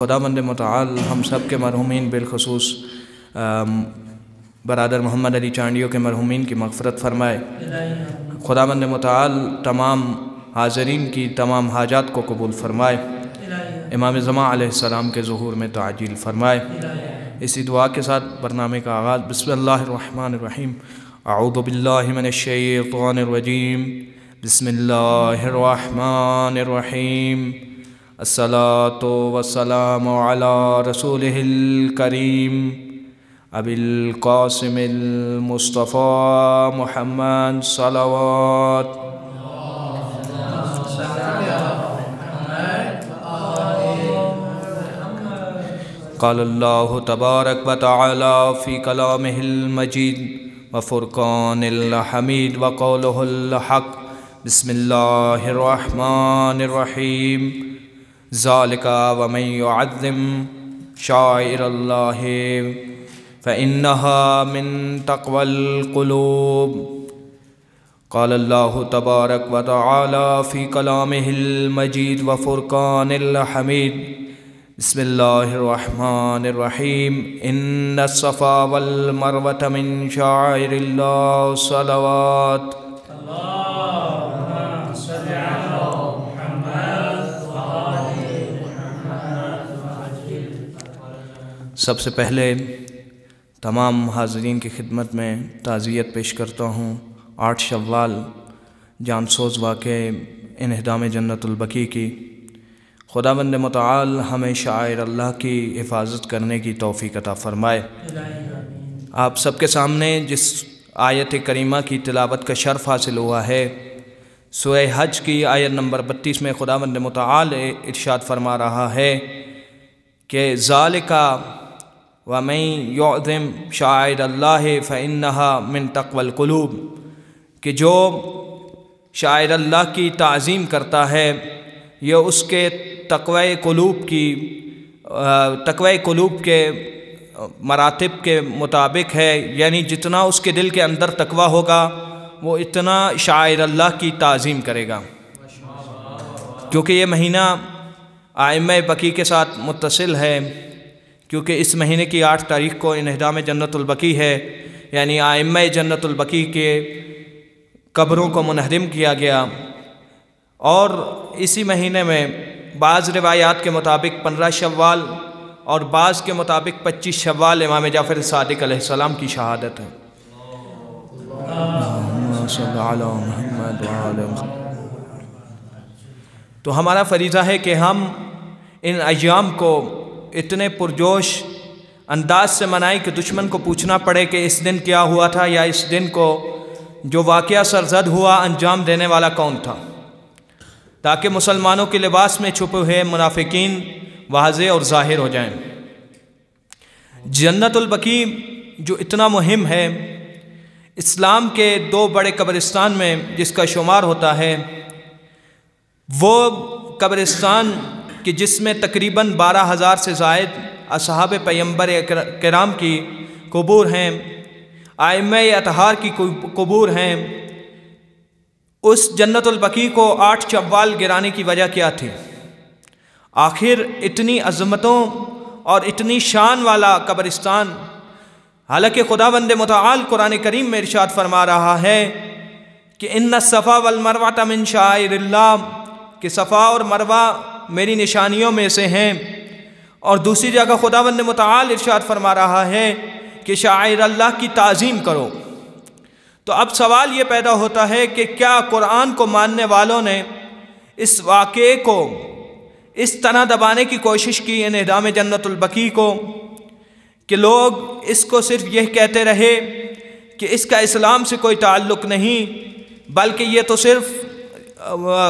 خداوند متعال ہم سب کے مرحومین بالخصوص برادر محمد علی چانڈیو کے مرحومین کی مغفرت فرمائے۔ خداوند متعال تمام حاضرین کی تمام حاجات کو قبول فرمائے، امام زمان علیہ السلام کے ظہور میں تعجیل فرمائے۔ اسی دعا کے ساتھ برنامے کا آغاز۔ بسم اللہ الرحمن الرحیم۔ اعوذ باللہ من الشیطان الرجیم، بسم اللہ الرحمن الرحیم۔ الصلاۃ والسلام علی رسولہ الکریم ابی القاسم المصطفیٰ محمد صلوات۔ قال اللہ تبارک و تعالی فی کلامہ المجید وفرقان الحمید وقولہ الحق۔ بسم اللہ الرحمن الرحیم۔ ذالک ومن یعظم شعائر اللہ فإنہا من تقوی القلوب۔ قال اللہ تبارک و تعالی فی کلامہ المجید وفرقان الحمید۔ بسم اللہ الرحمن الرحیم۔ ان الصفا والمروة من شعائر اللہ صلوات۔ سب سے پہلے تمام حاضرین کی خدمت میں تعزیت پیش کرتا ہوں 8 شوال جانسوز واقع انہدام جنت البقیع کی۔ خداوند متعال ہمیں شعائر اللہ کی حفاظت کرنے کی توفیق عطا فرمائے۔ آپ سب کے سامنے جس آیت کریمہ کی تلاوت کا شرف حاصل ہوا ہے، سورہ حج کی آیت نمبر 32 میں خداوند متعال ارشاد فرما رہا ہے کہ ذالک ومن یعظم شعائر اللہ فإنہا من تقوی القلوب، کہ جو شعائر اللہ کی تعظیم کرتا ہے یہ اس کے تقوی قلوب کے مراتب کے مطابق ہے، یعنی جتنا اس کے دل کے اندر تقوی ہوگا وہ اتنا شعائر اللہ کی تعظیم کرے گا۔ کیونکہ یہ مہینہ ائمہ بقیع کے ساتھ متصل ہے، کیونکہ اس مہینے کی 8 تاریخ کو انہدام جنت البقیع ہے، یعنی ائمہ جنت البقیع کے قبروں کو منہدم کیا گیا، اور اسی مہینے میں بعض روایات کے مطابق 15 شوال اور بعض کے مطابق 25 شوال امام جعفر صادق علیہ السلام کی شہادت ہے۔ تو ہمارا فریضہ ہے کہ ہم ان ایام کو اتنے پرجوش انداز سے منائیں کہ دشمن کو پوچھنا پڑے کہ اس دن کیا ہوا تھا، یا اس دن کو جو واقعہ سرزد ہوا انجام دینے والا کون تھا، تاکہ مسلمانوں کے لباس میں چھپے ہوئے منافقین واضح اور ظاہر ہو جائیں۔ جنت البقیع جو اتنا مہم ہے، اسلام کے 2 بڑے قبرستان میں جس کا شمار ہوتا ہے، وہ قبرستان کہ جس میں تقریباً 12,000 سے زائد اصحاب پیغمبر کرام کی قبور ہیں، ائمہ اطہار کی قبور ہیں، اس جنت البقیع کو 8 شوال گرانے کی وجہ کیا تھی؟ آخر اتنی عظمتوں اور اتنی شان والا قبرستان، حالانکہ خداوند متعال قرآن کریم میں ارشاد فرما رہا ہے کہ ان الصفا والمروہ من شعائر اللہ، کہ صفا اور مروہ میری نشانیوں میں سے ہیں، اور دوسری جگہ خداوند متعال ارشاد فرما رہا ہے کہ شعائر اللہ کی تعظیم کرو۔ تو اب سوال یہ پیدا ہوتا ہے کہ کیا قرآن کو ماننے والوں نے اس واقعے کو اس طرح دبانے کی کوشش کی انہدام جنت البقیع کو کہ لوگ اس کو صرف یہ کہتے رہے کہ اس کا اسلام سے کوئی تعلق نہیں، بلکہ یہ تو صرف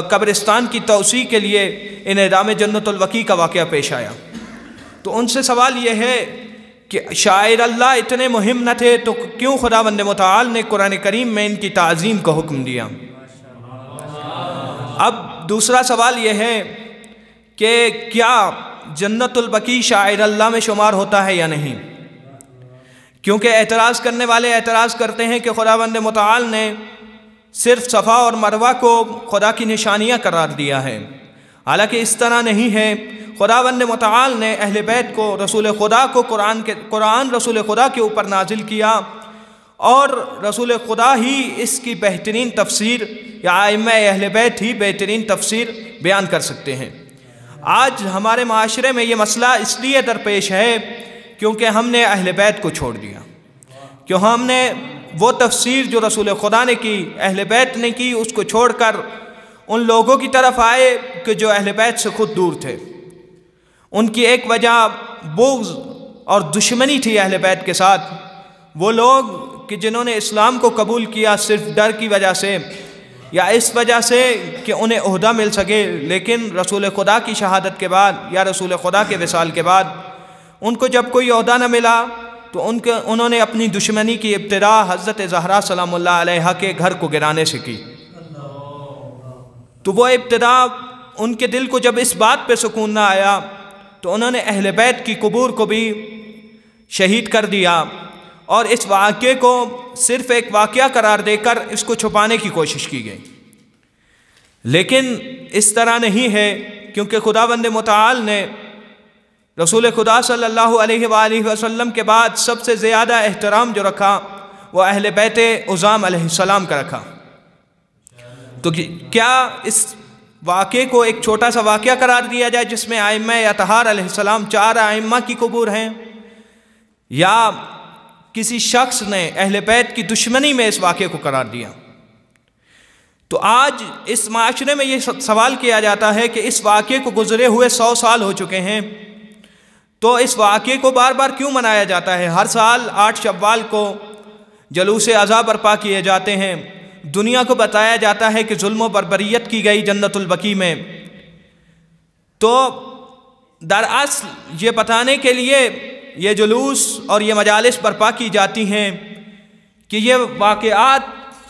قبرستان کی توسیع کے لیے انہدام جنت البقیع کا واقعہ پیش آیا؟ تو ان سے سوال یہ ہے کہ شاعر اللہ اتنے مہم نہ تھے تو کیوں خداوند متعال نے قرآن کریم میں ان کی تعظیم کا حکم دیا؟ اب دوسرا سوال یہ ہے کہ کیا جنت البقیع شاعر اللہ میں شمار ہوتا ہے یا نہیں؟ کیونکہ اعتراض کرنے والے اعتراض کرتے ہیں کہ خداوند متعال نے صرف صفا اور مروہ کو خدا کی نشانیاں قرار دیا ہے، حالانکہ اس طرح نہیں ہے۔ خداوند متعال نے اہل بیت کو، رسول خدا کو قرآن رسول خدا کے اوپر نازل کیا، اور رسول خدا ہی اس کی بہترین تفسیر، یا ائمہ اہل بیت ہی بہترین تفسیر بیان کر سکتے ہیں۔ آج ہمارے معاشرے میں یہ مسئلہ اس لیے درپیش ہے کیونکہ ہم نے اہل بیت کو چھوڑ دیا، کیوں ہم نے وہ تفسیر جو رسول خدا نے کی، اہل بیت نے کی، اس کو چھوڑ کر ان لوگوں کی طرف آئے کہ جو اہل بیت سے خود دور تھے۔ ان کی ایک وجہ بغض اور دشمنی تھی اہل بیت کے ساتھ۔ وہ لوگ کہ جنہوں نے اسلام کو قبول کیا صرف ڈر کی وجہ سے، یا اس وجہ سے کہ انہیں عہدہ مل سکے، لیکن رسول خدا کی شہادت کے بعد یا رسول خدا کے وصال کے بعد ان کو جب کوئی عہدہ نہ ملا تو انہوں نے اپنی دشمنی کی ابتدا حضرت زہرا سلام اللہ علیہا کے گھر کو گرانے سے کی۔ تو وہ ابتدا ان کے دل کو جب اس بات پہ سکون نہ آیا تو انہوں نے اہل بیت کی قبور کو بھی شہید کر دیا، اور اس واقعے کو صرف ایک واقعہ قرار دے کر اس کو چھپانے کی کوشش کی گئی۔ لیکن اس طرح نہیں ہے، کیونکہ خداوند متعال نے رسول خدا صلی اللہ علیہ وآلہ وسلم کے بعد سب سے زیادہ احترام جو رکھا وہ اہل بیت عظام علیہ السلام کا رکھا۔ تو کیا اس واقعے کو ایک چھوٹا سا واقعہ قرار دیا جائے جس میں ائمہ اطہار علیہ السلام، 4 ائمہ کی قبور ہیں، یا کسی شخص نے اہل بیت کی دشمنی میں اس واقعے کو قرار دیا؟ تو آج اس معاشرے میں یہ سوال کیا جاتا ہے کہ اس واقعے کو گزرے ہوئے 100 سال ہو چکے ہیں، تو اس واقعے کو بار بار کیوں منایا جاتا ہے؟ ہر سال 8 شوال کو جلوس عزا برپا کیے جاتے ہیں، دنیا کو بتایا جاتا ہے کہ ظلم و بربریت کی گئی جنت البقیع میں۔ تو دراصل یہ بتانے کے لیے یہ جلوس اور یہ مجالس برپا کی جاتی ہیں کہ یہ واقعات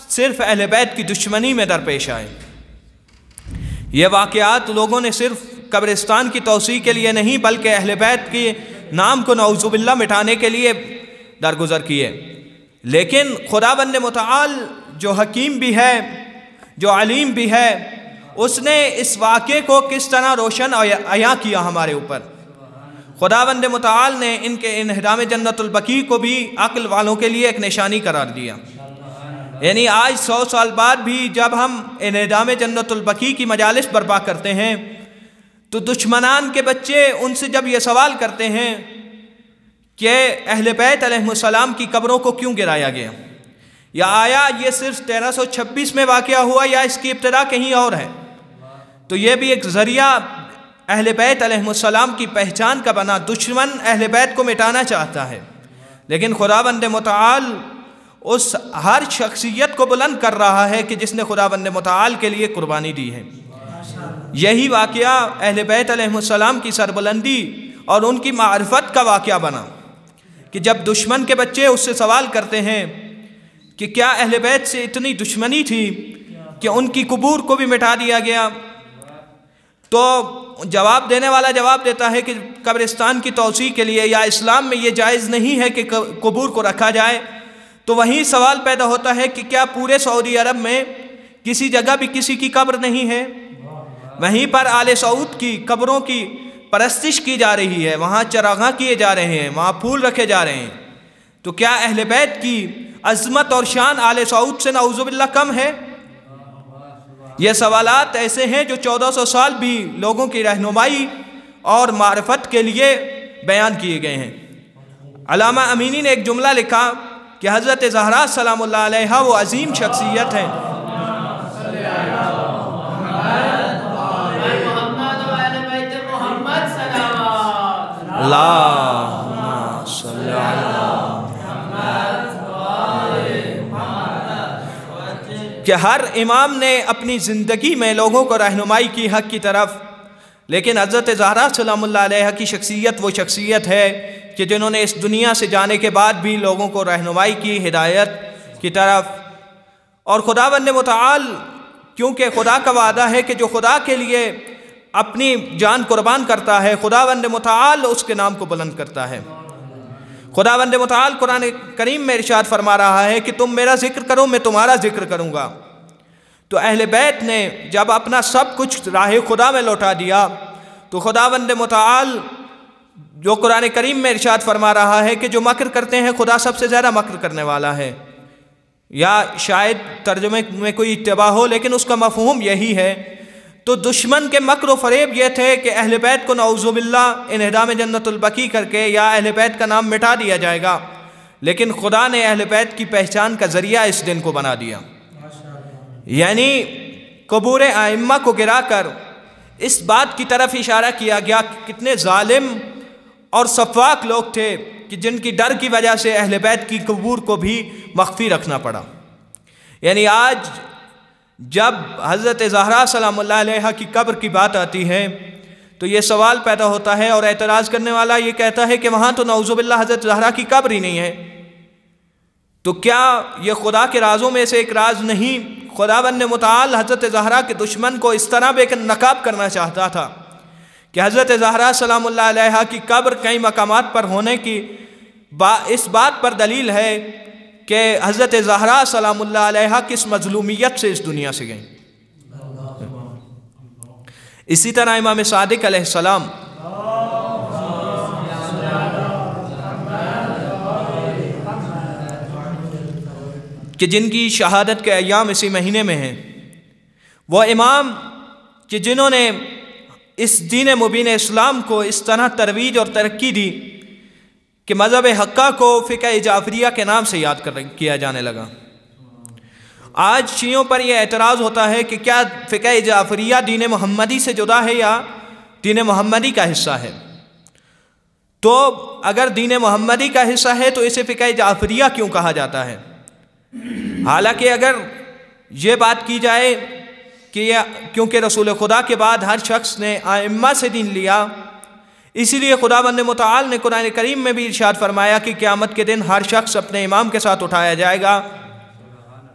صرف اہل بیت کی دشمنی میں درپیش آئے۔ یہ واقعات لوگوں نے صرف قبرستان کی توسیع کے لیے نہیں بلکہ اہل بیت کے نام کو نعوذ باللہ مٹانے کے لیے درگزر کیے۔ لیکن خداوند متعال جو حکیم بھی ہے، جو علیم بھی ہے، اس نے اس واقعے کو کس طرح روشن عیاں کیا ہمارے اوپر۔ خداوند متعال نے ان کے انہدام جنت البقیع کو بھی عقل والوں کے لیے ایک نشانی قرار دیا۔ یعنی آج 100 سال بعد بھی جب ہم انہدام جنت البقیع کی مجالس برپا کرتے ہیں تو دشمنان کے بچے ان سے جب یہ سوال کرتے ہیں کہ اہل بیت علیہ السلام کی قبروں کو کیوں گرایا گیا، یا آیا یہ صرف 1326 میں واقعہ ہوا یا اس کی ابتدا کہیں اور ہے، تو یہ بھی ایک ذریعہ اہل بیت علیہ السلام کی پہچان کا بنا۔ دشمن اہل بیت کو مٹانا چاہتا ہے، لیکن خداوند متعال اس ہر شخصیت کو بلند کر رہا ہے کہ جس نے خداوند متعال کے لیے قربانی دی ہے۔ یہی واقعہ اہل بیت علیہ السلام کی سربلندی اور ان کی معرفت کا واقعہ بنا کہ جب دشمن کے بچے اس سے سوال کرتے ہیں کہ کیا اہل بیت سے اتنی دشمنی تھی کہ ان کی قبور کو بھی مٹا دیا گیا، تو جواب دینے والا جواب دیتا ہے کہ قبرستان کی توسیع کے لیے یا اسلام میں یہ جائز نہیں ہے کہ قبور کو رکھا جائے۔ تو وہیں سوال پیدا ہوتا ہے کہ کیا پورے سعودی عرب میں کسی جگہ بھی کسی کی قبر نہیں ہے؟ وہیں پر آل سعود کی قبروں کی پرستش کی جا رہی ہے، وہاں چراغاں کیے جا رہے ہیں، وہاں پھول رکھے جا رہے ہیں، تو کیا اہل بیت کی عظمت اور شان آل سعود سے نعوذ باللہ کم ہے؟ یہ سوالات ایسے ہیں جو 1400 سال بھی لوگوں کی رہنمائی اور معرفت کے لیے بیان کیے گئے ہیں۔ علامہ امینی نے ایک جملہ لکھا کہ حضرت زہرا سلام اللہ علیہا وہ عظیم شخصیت ہیں اللہم صلی کہ ہر امام نے اپنی زندگی میں لوگوں کو رہنمائی کی حق کی طرف، لیکن حضرت زہرا سلام اللہ علیہ کی شخصیت وہ شخصیت ہے کہ جنہوں نے اس دنیا سے جانے کے بعد بھی لوگوں کو رہنمائی کی ہدایت کی طرف۔ اور خداوند متعال کیونکہ خدا کا وعدہ ہے کہ جو خدا کے لیے اپنی جان قربان کرتا ہے خداوند متعال اس کے نام کو بلند کرتا ہے۔ خداوند متعال قرآن کریم میں ارشاد فرما رہا ہے کہ تم میرا ذکر کرو میں تمہارا ذکر کروں گا۔ تو اہل بیت نے جب اپنا سب کچھ راہ خدا میں لوٹا دیا تو خداوند متعال جو قرآن کریم میں ارشاد فرما رہا ہے کہ جو مکر کرتے ہیں خدا سب سے زیادہ مکر کرنے والا ہے، یا شاید ترجمے میں کوئی اتباع ہو لیکن اس کا مفہوم یہی ہے۔ تو دشمن کے مکر و فریب یہ تھے کہ اہل بیت کو نعوذ باللہ انہدام جنت البقیع کر کے یا اہل بیت کا نام مٹا دیا جائے گا، لیکن خدا نے اہل بیت کی پہچان کا ذریعہ اس دن کو بنا دیا، یعنی قبور ائمہ کو گرا کر اس بات کی طرف اشارہ کیا گیا کہ کتنے ظالم اور سفاک لوگ تھے کہ جن کی ڈر کی وجہ سے اہل بیت کی قبور کو بھی مخفی رکھنا پڑا۔ یعنی آج جب حضرت زہرا سلام اللہ علیہا کی قبر کی بات آتی ہے تو یہ سوال پیدا ہوتا ہے، اور اعتراض کرنے والا یہ کہتا ہے کہ وہاں تو نعوذ باللہ حضرت زہرا کی قبر ہی نہیں ہے، تو کیا یہ خدا کے رازوں میں سے ایک راز نہیں؟ خداوند متعال حضرت زہرا کے دشمن کو اس طرح بے نقاب کرنا چاہتا تھا کہ حضرت زہرا سلام اللہ علیہا کی قبر کئی مقامات پر ہونے کی اس بات پر دلیل ہے کہ حضرت زہرا سلام اللہ علیہا کس مظلومیت سے اس دنیا سے گئیں۔ اسی طرح امام صادق علیہ السلام کہ جن کی شہادت کے ایام اسی مہینے میں ہیں، وہ امام کہ جنہوں نے اس دین مبین اسلام کو اس طرح ترویج اور ترقی دی کہ مذہب حقہ کو فقہ جعفریہ کے نام سے یاد کیا جانے لگا۔ آج شیعوں پر یہ اعتراض ہوتا ہے کہ کیا فقہ جعفریہ دین محمدی سے جدا ہے یا دین محمدی کا حصہ ہے؟ تو اگر دین محمدی کا حصہ ہے تو اسے فقہ جعفریہ کیوں کہا جاتا ہے؟ حالانکہ اگر یہ بات کی جائے کہ کیونکہ رسول خدا کے بعد ہر شخص نے ائمہ سے دین لیا، اسی لیے خداوند متعال نے قرآن کریم میں بھی ارشاد فرمایا کہ قیامت کے دن ہر شخص اپنے امام کے ساتھ اٹھایا جائے گا۔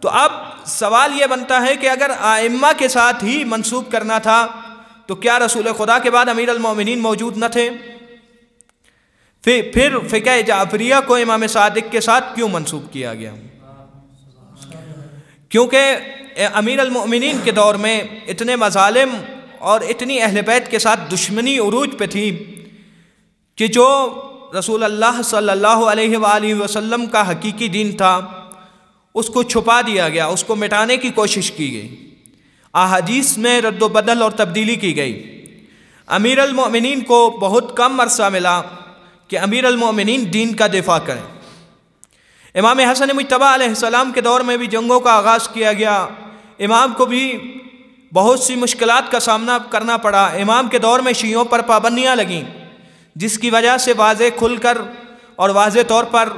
تو اب سوال یہ بنتا ہے کہ اگر ائمہ کے ساتھ ہی منسوب کرنا تھا تو کیا رسول خدا کے بعد امیر المومنین موجود نہ تھے؟ پھر فقہ جعفریہ کو امام صادق کے ساتھ کیوں منسوب کیا گیا؟ کیونکہ امیر المؤمنین کے دور میں اتنے مظالم اور اتنی اہل بیت کے ساتھ دشمنی عروج پہ تھی کہ جو رسول اللہ صلی اللہ علیہ وآلہ وسلم کا حقیقی دین تھا اس کو چھپا دیا گیا، اس کو مٹانے کی کوشش کی گئی، احادیث میں رد و بدل اور تبدیلی کی گئی۔ امیر المؤمنین کو بہت کم عرصہ ملا کہ امیر المؤمنین دین کا دفاع کریں۔ امام حسن مجتبی علیہ السلام کے دور میں بھی جنگوں کا آغاز کیا گیا، امام کو بھی بہت سی مشکلات کا سامنا کرنا پڑا۔ امام کے دور میں شیعوں پر پابندیاں لگیں جس کی وجہ سے واضح کھل کر اور واضح طور پر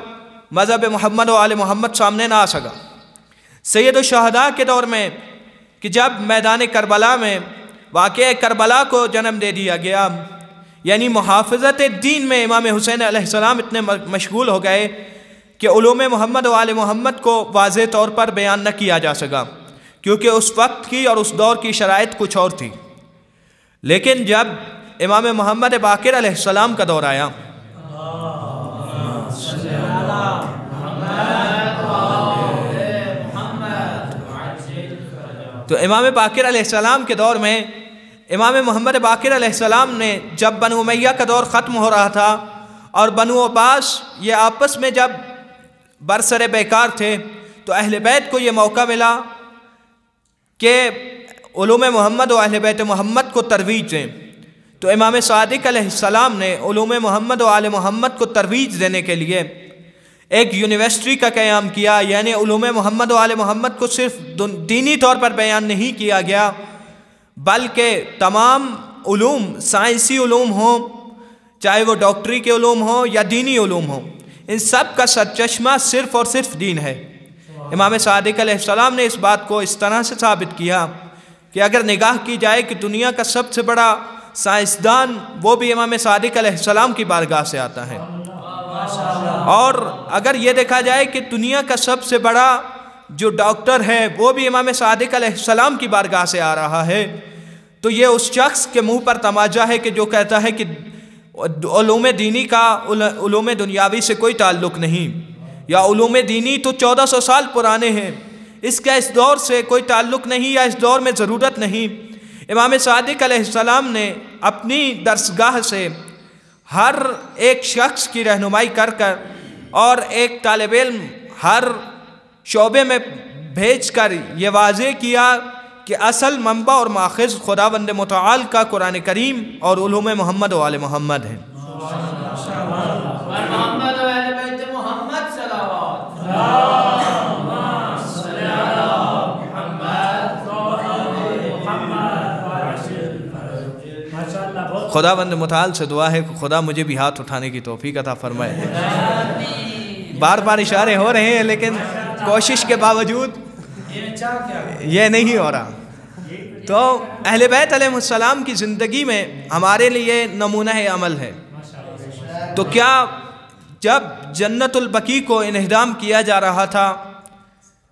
مذہب محمد و آل محمد سامنے نہ آ سکا۔ سید الشہداء کے دور میں کہ جب میدان کربلا میں واقعہ کربلا کو جنم دے دیا گیا، یعنی محافظت دین میں امام حسین علیہ السلام اتنے مشغول ہو گئے کہ علوم محمد و آل محمد کو واضح طور پر بیان نہ کیا جا سکا، کیونکہ اس وقت کی اور اس دور کی شرائط کچھ اور تھی۔ لیکن جب امام محمد باقر علیہ السلام کا دور آیا تو امام باقر علیہ السلام کے دور میں امام محمد باقر علیہ السلام نے جب بنو امیہ کا دور ختم ہو رہا تھا اور بنو عباس یہ آپس میں جب برسر بیکار تھے تو اہل بیت کو یہ موقع ملا کہ علوم محمد و اہل بیت محمد کو ترویج دیں۔ تو امام صادق علیہ السلام نے علوم محمد و آل محمد کو ترویج دینے کے لیے ایک یونیورسٹی کا قیام کیا، یعنی علوم محمد و آل محمد کو صرف دینی طور پر بیان نہیں کیا گیا بلکہ تمام علوم، سائنسی علوم ہوں، چاہے وہ ڈاکٹری کے علوم ہوں یا دینی علوم ہوں، ان سب کا سرچشمہ صرف اور صرف دین ہے۔ امام صادق علیہ السلام نے اس بات کو اس طرح سے ثابت کیا کہ اگر نگاہ کی جائے کہ دنیا کا سب سے بڑا سائنسدان وہ بھی امام صادق علیہ السلام کی بارگاہ سے آتا ہے، اور اگر یہ دیکھا جائے کہ دنیا کا سب سے بڑا جو ڈاکٹر ہے وہ بھی امام صادق علیہ السلام کی بارگاہ سے آ رہا ہے، تو یہ اس شخص کے منہ پر تماچا ہے کہ جو کہتا ہے کہ علوم دینی کا علوم دنیاوی سے کوئی تعلق نہیں، یا علوم دینی تو 1400 سال پرانے ہیں، اس کا اس دور سے کوئی تعلق نہیں یا اس دور میں ضرورت نہیں۔ امام صادق علیہ السلام نے اپنی درسگاہ سے ہر ایک شخص کی رہنمائی کر کر اور ایک طالب علم ہر شعبے میں بھیج کر یہ واضح کیا کہ اصل منبع اور ماخذ خداوند متعال کا قرآن کریم اور علوم محمد و آل محمد ہے۔ خداوند متعال سے دعا ہے کہ خدا مجھے بھی ہاتھ اٹھانے کی توفیق عطا فرمائے۔ بار بار اشارے ہو رہے ہیں لیکن کوشش کے باوجود یہ نہیں ہو رہا۔ تو اہل بیت علیہ السلام کی زندگی میں ہمارے لیے نمونہ عمل ہے۔ تو کیا جب جنت البقیع کو انہدام کیا جا رہا تھا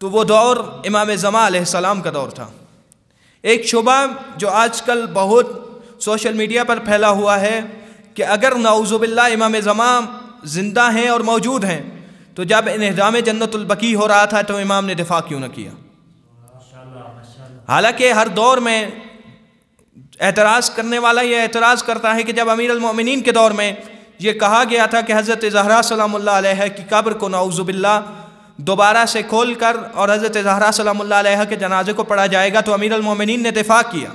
تو وہ دور امام زمان علیہ السلام کا دور تھا۔ ایک شبہ جو آج کل بہت سوشل میڈیا پر پھیلا ہوا ہے کہ اگر نعوذ باللہ امام زمان زندہ ہیں اور موجود ہیں تو جب انہدام جنت البقیع ہو رہا تھا تو امام نے دفاع کیوں نہ کیا؟ حالانکہ ہر دور میں اعتراض کرنے والا یہ اعتراض کرتا ہے کہ جب امیر المومنین کے دور میں یہ کہا گیا تھا کہ حضرت زہرا سلام اللہ علیہ کی قبر کو نعوذ باللہ دوبارہ سے کھول کر اور حضرت زہرا سلام اللہ علیہ کے جنازے کو پڑھا جائے گا تو امیر المومنین نے دفاع کیا۔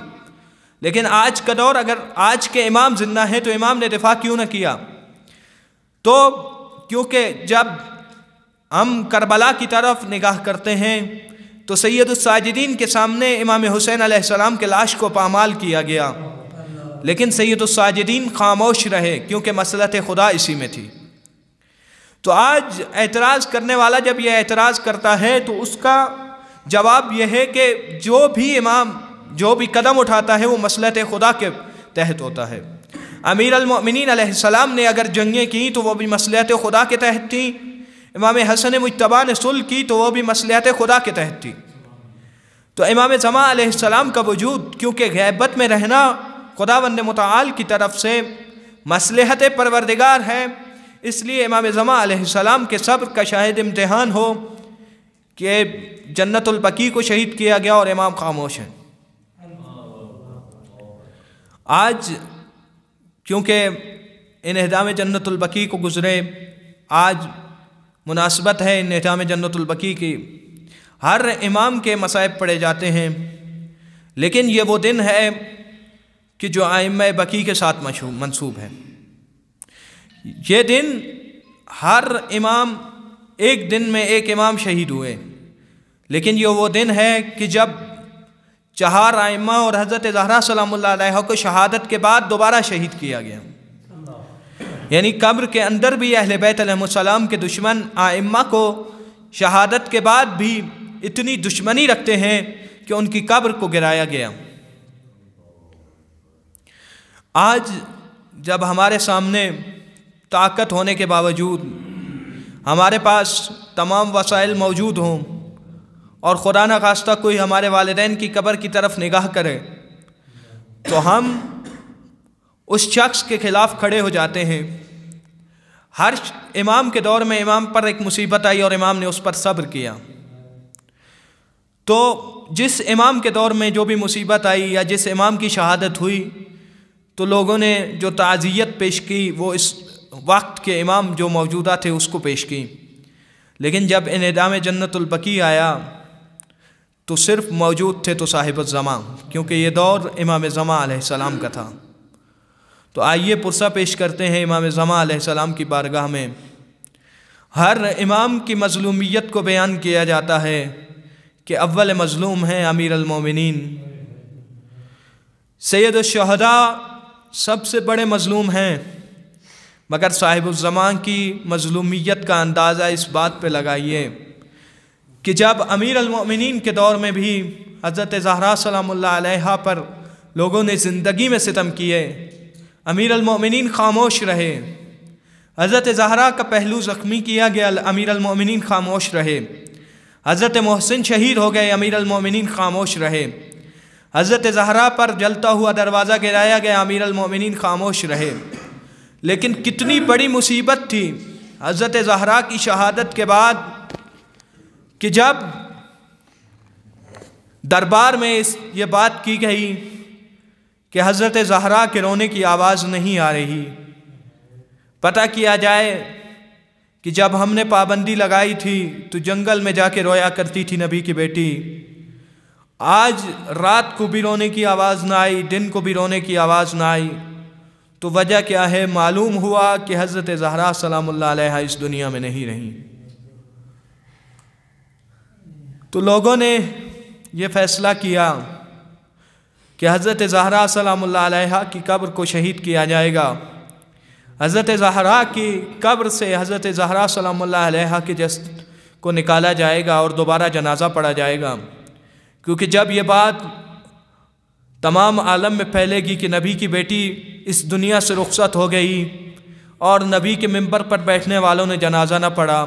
لیکن آج کا دور اگر آج کے امام زندہ ہیں تو امام نے دفاع کیوں نہ کیا؟ تو کیونکہ جب ہم کربلا کی طرف نگاہ کرتے ہیں تو سید الساجدین کے سامنے امام حسین علیہ السلام کے لاش کو پامال کیا گیا، لیکن سید الساجدین خاموش رہے کیونکہ مصلحت خدا اسی میں تھی۔ تو آج اعتراض کرنے والا جب یہ اعتراض کرتا ہے تو اس کا جواب یہ ہے کہ جو بھی امام جو بھی قدم اٹھاتا ہے وہ مصلحت خدا کے تحت ہوتا ہے۔ امیر المؤمنین علیہ السلام نے اگر جنگیں کی تو وہ بھی مصلحت خدا کے تحت تھیں، امام حسن مجتبیٰ نے صلح کی تو وہ بھی مصلحت خدا کے تحت تھی۔ تو امام زمان علیہ السلام کا وجود کیونکہ غیبت میں رہنا خداوند متعال کی طرف سے مصلحت پروردگار ہے، اس لیے امام زمان علیہ السلام کے صبر کا شاہد امتحان ہو کہ جنت البقیع کو شہید کیا گیا اور امام خاموش ہیں۔ آج کیونکہ انہدام جنت البقیع کو گزرے، آج مناسبت ہے انہدام جنت البقیع کی، ہر امام کے مصائب پڑھے جاتے ہیں، لیکن یہ وہ دن ہے کہ جو ائمہ بقیع کے ساتھ منسوب ہے۔ یہ دن ہر امام ایک دن میں ایک امام شہید ہوئے، لیکن یہ وہ دن ہے کہ جب چہار ائمہ اور حضرت زہرا سلام اللہ علیہ کو شہادت کے بعد دوبارہ شہید کیا گیا، یعنی قبر کے اندر بھی اہل بیت علیہ السلام کے دشمن ائمہ کو شہادت کے بعد بھی اتنی دشمنی رکھتے ہیں کہ ان کی قبر کو گرایا گیا۔ آج جب ہمارے سامنے طاقت ہونے کے باوجود ہمارے پاس تمام وسائل موجود ہوں اور خدا نخواستہ کوئی ہمارے والدین کی قبر کی طرف نگاہ کرے تو ہم اس شخص کے خلاف کھڑے ہو جاتے ہیں۔ ہر امام کے دور میں امام پر ایک مصیبت آئی اور امام نے اس پر صبر کیا، تو جس امام کے دور میں جو بھی مصیبت آئی یا جس امام کی شہادت ہوئی تو لوگوں نے جو تعزیت پیش کی وہ اس وقت کے امام جو موجودہ تھے اس کو پیش کی، لیکن جب انہدام جنت البقیع آیا تو صرف موجود تھے تو صاحب الزمان، کیونکہ یہ دور امام زمان علیہ السلام کا تھا۔ تو آئیے پرسہ پیش کرتے ہیں امام زمان علیہ السلام کی بارگاہ میں۔ ہر امام کی مظلومیت کو بیان کیا جاتا ہے کہ اول مظلوم ہیں امیر المومنین، سید الشہداء سب سے بڑے مظلوم ہیں، مگر صاحب الزمان کی مظلومیت کا اندازہ اس بات پہ لگائیے کہ جب امیر المؤمنین کے دور میں بھی حضرت زہرا سلام اللہ علیہ پر لوگوں نے زندگی میں ستم کیے، امیر المؤمنین خاموش رہے۔ حضرت زہرا کا پہلو زخمی کیا گیا، امیر المؤمنین خاموش رہے۔ حضرت محسن شہید ہو گئے، امیر المؤمنین خاموش رہے۔ حضرت زہرا پر جلتا ہوا دروازہ گرایا گیا، امیر المؤمنین خاموش رہے۔ لیکن کتنی بڑی مصیبت تھی حضرت زہرا کی شہادت کے بعد کہ جب دربار میں یہ بات کی گئی کہ حضرت زہرا کے رونے کی آواز نہیں آ رہی۔ پتہ کیا جائے کہ جب ہم نے پابندی لگائی تھی تو جنگل میں جا کے رویا کرتی تھی نبی کی بیٹی، آج رات کو بھی رونے کی آواز نہ آئی، دن کو بھی رونے کی آواز نہ آئی، تو وجہ کیا ہے؟ معلوم ہوا کہ حضرت زہرا سلام اللہ علیہا اس دنیا میں نہیں رہیں۔ تو لوگوں نے یہ فیصلہ کیا کہ حضرت زہرا سلام اللہ علیہا کی قبر کو شہید کیا جائے گا۔ حضرت زہرا کی قبر سے حضرت زہرا سلام اللہ علیہا کے جسد کو نکالا جائے گا اور دوبارہ جنازہ پڑھا جائے گا، کیونکہ جب یہ بات تمام عالم میں پھیلے گی کہ نبی کی بیٹی اس دنیا سے رخصت ہو گئی اور نبی کے منبر پر بیٹھنے والوں نے جنازہ نہ پڑھا،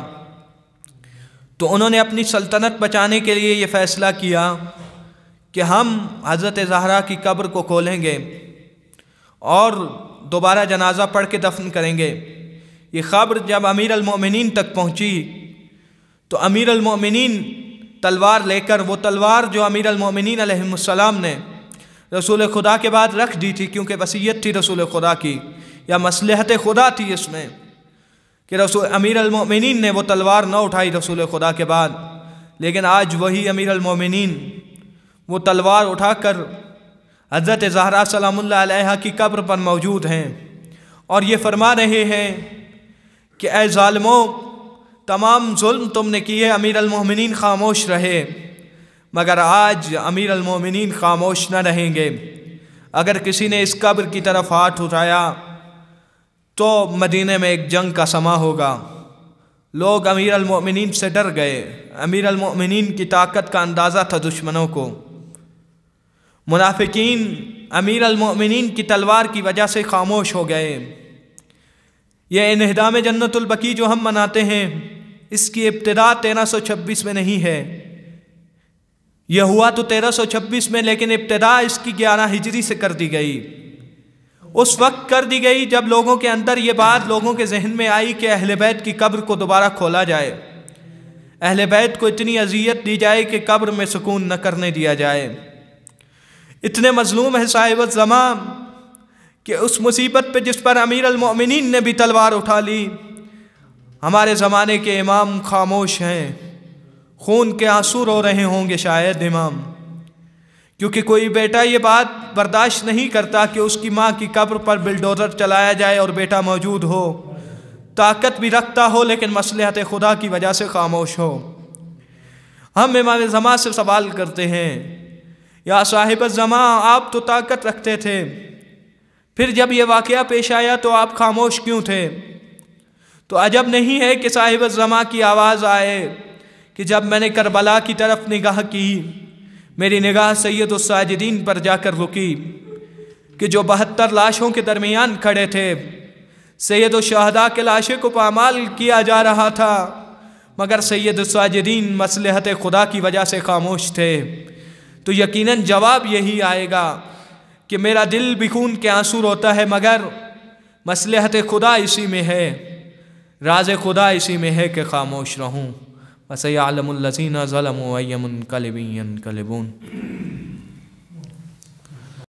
تو انہوں نے اپنی سلطنت بچانے کے لیے یہ فیصلہ کیا کہ ہم حضرت زہرا کی قبر کو کھولیں گے اور دوبارہ جنازہ پڑھ کے دفن کریں گے۔ یہ خبر جب امیر المؤمنین تک پہنچی تو امیر المؤمنین تلوار لے کر، وہ تلوار جو امیر المؤمنین علیہ السلام نے رسول خدا کے بعد رکھ دی تھی، کیونکہ وصیت تھی رسول خدا کی یا مصلحت خدا تھی اس میں کہ امیر المؤمنین نے وہ تلوار نہ اٹھائی رسول خدا کے بعد، لیکن آج وہی امیر المؤمنین وہ تلوار اٹھا کر حضرت زہرا سلام اللہ علیہا کی قبر پر موجود ہیں اور یہ فرما رہے ہیں کہ اے ظالموں، تمام ظلم تم نے کیے، امیر المؤمنین خاموش رہے، مگر آج امیر المؤمنین خاموش نہ رہیں گے۔ اگر کسی نے اس قبر کی طرف ہاتھ اٹھایا تو مدینے میں ایک جنگ کا سما ہوگا۔ لوگ امیر المؤمنین سے ڈر گئے، امیر المؤمنین کی طاقت کا اندازہ تھا دشمنوں کو۔ منافقین امیر المؤمنین کی تلوار کی وجہ سے خاموش ہو گئے۔ یہ انہدام جنت البقیع جو ہم مناتے ہیں، اس کی ابتدا 1326 میں نہیں ہے، یہ ہوا تو 1326 میں، لیکن ابتدا اس کی 11 ہجری سے کر دی گئی۔ اس وقت کر دی گئی جب لوگوں کے اندر یہ بات لوگوں کے ذہن میں آئی کہ اہل بیت کی قبر کو دوبارہ کھولا جائے، اہل بیت کو اتنی اذیت دی جائے کہ قبر میں سکون نہ کرنے دیا جائے۔ اتنے مظلوم ہے صاحب الزمان کہ اس مصیبت پہ جس پر امیر المؤمنین نے بھی تلوار اٹھا لی، ہمارے زمانے کے امام خاموش ہیں، خون کے آنسو رو رہے ہوں گے شاید امام، کیونکہ کوئی بیٹا یہ بات برداشت نہیں کرتا کہ اس کی ماں کی قبر پر بلڈوزر چلایا جائے اور بیٹا موجود ہو، طاقت بھی رکھتا ہو لیکن مصلحت خدا کی وجہ سے خاموش ہو۔ ہم امام زمان سے سوال کرتے ہیں، یا صاحب الزمان، آپ تو طاقت رکھتے تھے، پھر جب یہ واقعہ پیش آیا تو آپ خاموش کیوں تھے؟ تو عجب نہیں ہے کہ صاحب الزمان کی آواز آئے کہ جب میں نے کربلا کی طرف نگاہ کی، میری نگاہ سید الساجدین پر جا کر رکی کہ جو 72 لاشوں کے درمیان کھڑے تھے، سید الشہداء کے لاشیں کو پامال کیا جا رہا تھا، مگر سید الساجدین مصلحت خدا کی وجہ سے خاموش تھے۔ تو یقیناً جواب یہی آئے گا کہ میرا دل بھی خون کے آنسو روتا ہے، مگر مصلحت خدا اسی میں ہے، راز خدا اسی میں ہے کہ خاموش رہوں۔ وَسَيَعْلَمُ الَّذِينَ ظَلَمُوا أَيَّ مُنْقَلِبٍ يَنْقَلِبُونَ۔